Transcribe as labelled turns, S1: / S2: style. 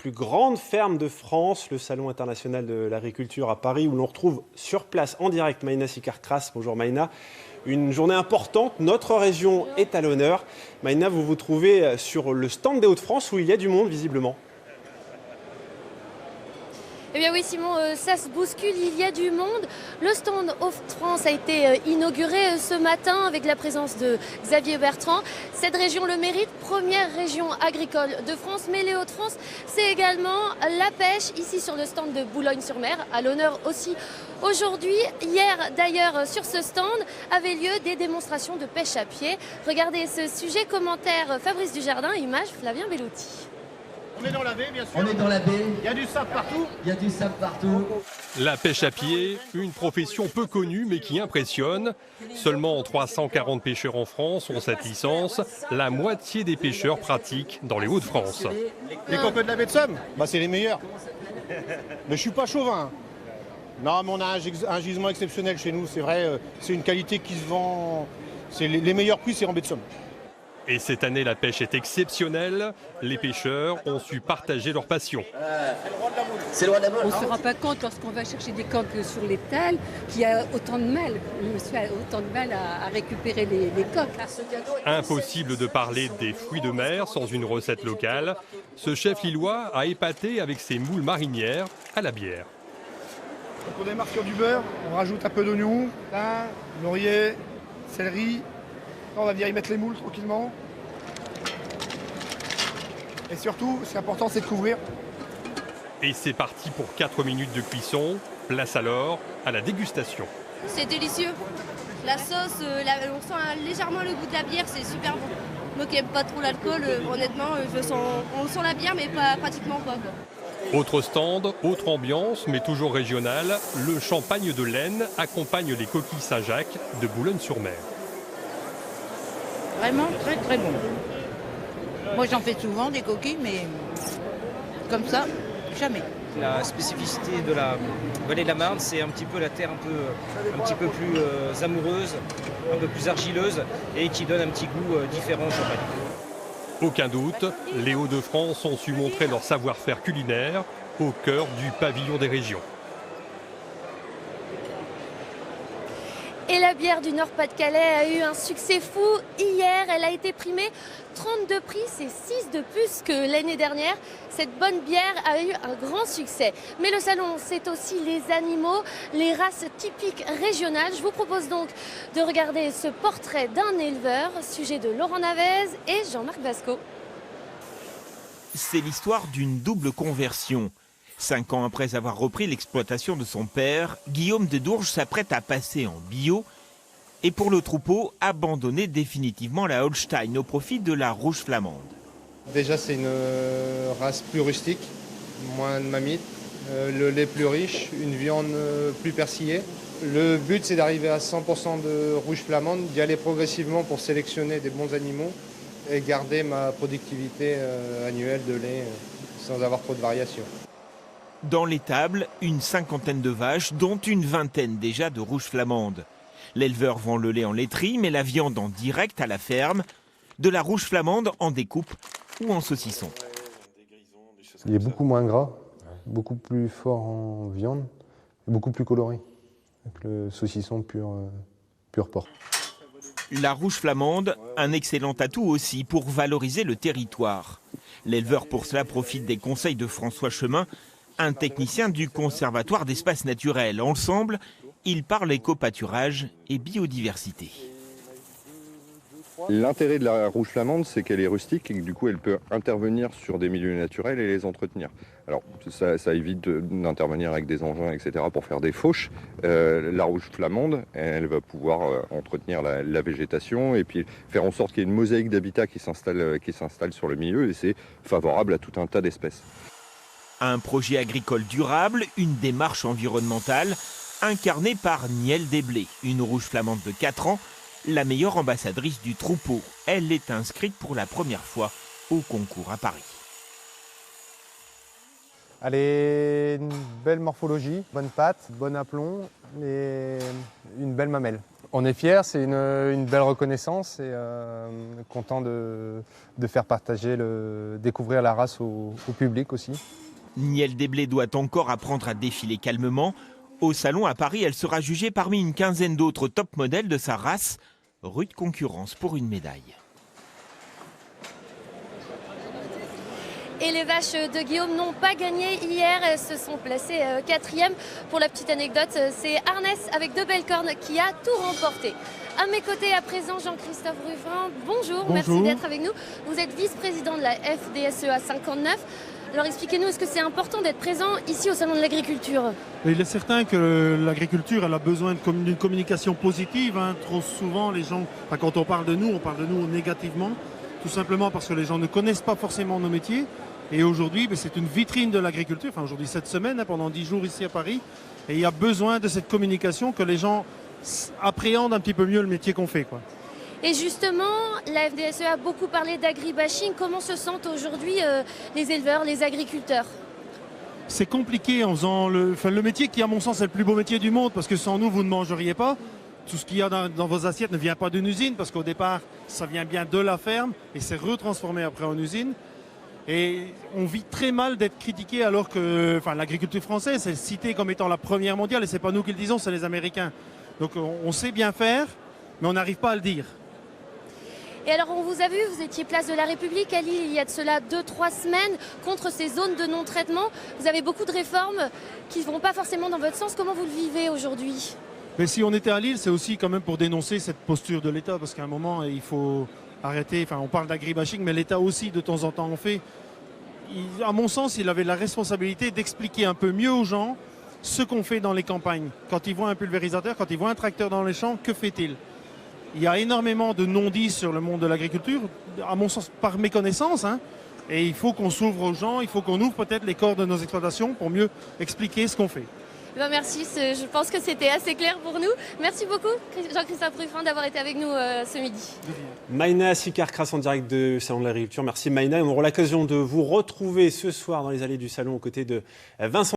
S1: plus grande ferme de France, le Salon international de l'agriculture à Paris, où l'on retrouve sur place en direct Maïna Sikar-Kras. Bonjour Maïna. Une journée importante, notre région est à l'honneur. Maïna, vous vous trouvez sur le stand des Hauts-de-France où il y a du monde visiblement.
S2: Eh bien oui Simon, ça se bouscule, il y a du monde. Le stand Hauts-de-France a été inauguré ce matin avec la présence de Xavier Bertrand. Cette région le mérite, première région agricole de France, mais les Hauts-de-France, c'est également la pêche, ici sur le stand de Boulogne-sur-Mer, à l'honneur aussi aujourd'hui. Hier d'ailleurs sur ce stand avaient lieu des démonstrations de pêche à pied. Regardez ce sujet, commentaire Fabrice Dujardin, image Flavien Bellotti.
S3: On est dans la baie, bien sûr.
S4: On est dans la baie.
S3: Il y a du sable partout.
S4: Il y a du sable partout.
S5: La pêche à pied, une profession peu connue mais qui impressionne. Seulement 340 pêcheurs en France ont cette licence. La moitié des pêcheurs pratiquent dans les Hauts-de-France.
S3: Les coques de la baie de Somme, c'est les meilleurs. Mais je suis pas chauvin. Non, mais on a un gisement exceptionnel chez nous, c'est vrai. C'est une qualité qui se vend. Les meilleurs prix, c'est en baie de Somme.
S5: Et cette année, la pêche est exceptionnelle. Les pêcheurs ont su partager leur passion.
S4: C'est le roi de la boule.
S6: On ne se rend pas compte lorsqu'on va chercher des coques sur l'étal qu'il y a autant de mal. Le monsieur a autant de mal à récupérer les coques.
S5: Impossible de parler des fruits de mer sans une recette locale. Ce chef lillois a épaté avec ses moules marinières à la bière.
S7: Donc on démarre sur du beurre, on rajoute un peu d'oignon, thym, laurier, céleri. Là, on va venir y mettre les moules tranquillement. Et surtout, ce qui est important, c'est de couvrir.
S5: Et c'est parti pour 4 minutes de cuisson. Place alors à la dégustation.
S8: C'est délicieux. La sauce, on sent légèrement le goût de la bière, c'est super bon. Moi qui n'aime pas trop l'alcool, honnêtement, on sent la bière, mais pas pratiquement pas, quoi.
S5: Autre stand, autre ambiance, mais toujours régionale. Le champagne de l'Aisne accompagne les coquilles Saint-Jacques de Boulogne-sur-Mer.
S9: Vraiment très très bon. Moi j'en fais souvent des coquilles, mais comme ça, jamais.
S10: La spécificité de la vallée de la Marne, c'est un petit peu la terre un petit peu plus amoureuse, un peu plus argileuse et qui donne un petit goût différent au champagne.
S5: Aucun doute, les Hauts-de-France ont su montrer leur savoir-faire culinaire au cœur du pavillon des régions.
S2: Et la bière du Nord-Pas-de-Calais a eu un succès fou. Hier, elle a été primée 32 prix, c'est 6 de plus que l'année dernière. Cette bonne bière a eu un grand succès. Mais le salon, c'est aussi les animaux, les races typiques régionales. Je vous propose donc de regarder ce portrait d'un éleveur, sujet de Laurent Navez et Jean-Marc Vasco.
S11: C'est l'histoire d'une double conversion. 5 ans après avoir repris l'exploitation de son père, Guillaume de Dourges s'apprête à passer en bio et pour le troupeau, abandonner définitivement la Holstein au profit de la rouge flamande.
S12: Déjà, c'est une race plus rustique, moins de mammites, le lait plus riche, une viande plus persillée. Le but, c'est d'arriver à 100% de rouge flamande, d'y aller progressivement pour sélectionner des bons animaux et garder ma productivité annuelle de lait sans avoir trop de variations.
S11: Dans l'étable, une cinquantaine de vaches, dont une vingtaine déjà de rouge flamande. L'éleveur vend le lait en laiterie, mais la viande en direct à la ferme, de la rouge flamande en découpe ou en saucisson.
S13: Il est beaucoup moins gras, beaucoup plus fort en viande, et beaucoup plus coloré, avec le saucisson pur porc.
S11: La rouge flamande, un excellent atout aussi pour valoriser le territoire. L'éleveur pour cela profite des conseils de François Chemin, un technicien du Conservatoire d'espaces naturels. Ensemble, ils parlent éco-pâturage et biodiversité.
S14: L'intérêt de la rouge flamande, c'est qu'elle est rustique et que du coup, elle peut intervenir sur des milieux naturels et les entretenir. Alors, ça évite d'intervenir avec des engins, etc., pour faire des fauches. La rouge flamande, elle va pouvoir entretenir la végétation et puis faire en sorte qu'il y ait une mosaïque d'habitat qui s'installe sur le milieu et c'est favorable à tout un tas d'espèces.
S11: Un projet agricole durable, une démarche environnementale, incarnée par Niel Desblés, une rouge flamande de 4 ans, la meilleure ambassadrice du troupeau. Elle est inscrite pour la première fois au concours à Paris.
S13: Elle est une belle morphologie, bonne patte, bon aplomb et une belle mamelle. On est fiers, c'est une belle reconnaissance et content de faire partager, découvrir la race au public aussi.
S11: Niel Desblés doit encore apprendre à défiler calmement. Au salon à Paris, elle sera jugée parmi une quinzaine d'autres top modèles de sa race. Rude concurrence pour une médaille.
S2: Et les vaches de Guillaume n'ont pas gagné hier, elles se sont placées 4e. Pour la petite anecdote, c'est Arnès avec 2 belles cornes qui a tout remporté. À mes côtés à présent, Jean-Christophe Ruffin, bonjour, merci d'être avec nous. Vous êtes vice-président de la FDSEA 59. Alors expliquez-nous, est-ce que c'est important d'être présent ici au Salon de l'Agriculture?
S15: Il est certain que l'agriculture elle a besoin d'une communication positive. Trop souvent, les gens, quand on parle de nous négativement, tout simplement parce que les gens ne connaissent pas forcément nos métiers. Et aujourd'hui, c'est une vitrine de l'agriculture, aujourd'hui cette semaine, pendant 10 jours ici à Paris. Et il y a besoin de cette communication, que les gens appréhendent un petit peu mieux le métier qu'on fait, quoi.
S2: Et justement, la FDSEA a beaucoup parlé d'agribashing. Comment se sentent aujourd'hui les éleveurs, les agriculteurs?
S15: C'est compliqué en faisant le métier qui, à mon sens, est le plus beau métier du monde, parce que sans nous, vous ne mangeriez pas. Tout ce qu'il y a dans vos assiettes ne vient pas d'une usine, parce qu'au départ, ça vient bien de la ferme et c'est retransformé après en usine. Et on vit très mal d'être critiqué alors que l'agriculture française est citée comme étant la première mondiale, et c'est pas nous qui le disons, c'est les Américains. Donc on sait bien faire, mais on n'arrive pas à le dire.
S2: Et alors on vous a vu, vous étiez place de la République à Lille il y a de cela 2-3 semaines contre ces zones de non-traitement. Vous avez beaucoup de réformes qui ne vont pas forcément dans votre sens. Comment vous le vivez aujourd'hui?
S15: Mais si on était à Lille, c'est aussi quand même pour dénoncer cette posture de l'État, parce qu'à un moment, il faut arrêter. On parle d'agribashing, mais l'État aussi, de temps en temps, en fait. À mon sens, il avait la responsabilité d'expliquer un peu mieux aux gens ce qu'on fait dans les campagnes. Quand ils voient un pulvérisateur, quand ils voient un tracteur dans les champs, que fait-il? Il y a énormément de non-dits sur le monde de l'agriculture, à mon sens, par méconnaissance. Et il faut qu'on s'ouvre aux gens, il faut qu'on ouvre peut-être les corps de nos exploitations pour mieux expliquer ce qu'on fait.
S2: Merci, je pense que c'était assez clair pour nous. Merci beaucoup Jean-Christophe Ruffin d'avoir été avec nous ce midi.
S1: Maïna Sicard-Crass en direct du Salon de l'Agriculture. Merci Maïna. On aura l'occasion de vous retrouver ce soir dans les allées du Salon aux côtés de Vincent